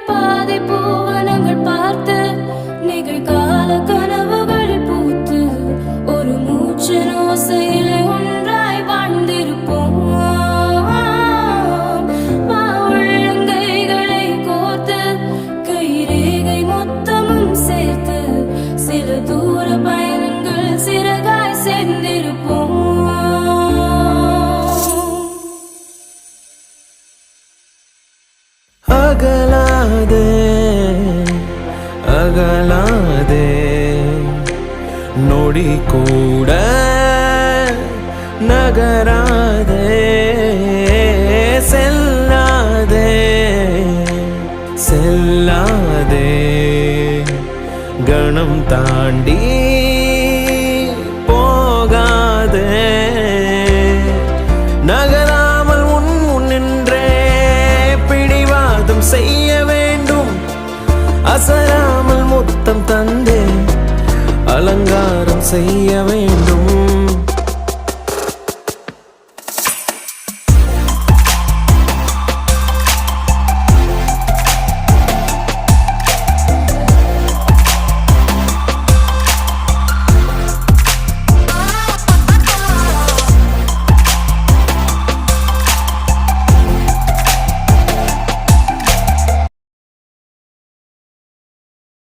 பாதை பூவனங்கள் பார்த்து நிகழ்கால கனவுகளில் பூத்து ஒரு மூச்சு ஓசையிலே ஒன்றாய் வாழ்ந்திருப்போம். உள்ளங்கைகளை கோர்த்து கைரேகை மொத்தமும் சேர்த்து சில தூர பயணங்கள் சிறகாய் சேர்ந்திருப்போம். அகலாதே அகலாதே நொடி கூட நகராதே செல்லாதே செல்லாதே கணம் தாண்டி போகாதே நகராமல் உன் முன்னின்றே பிடிவாதம் செய்ய வேண்டும். அசராமல் முத்தம் தந்தே அலங்காரம் செய்ய வேண்டும்.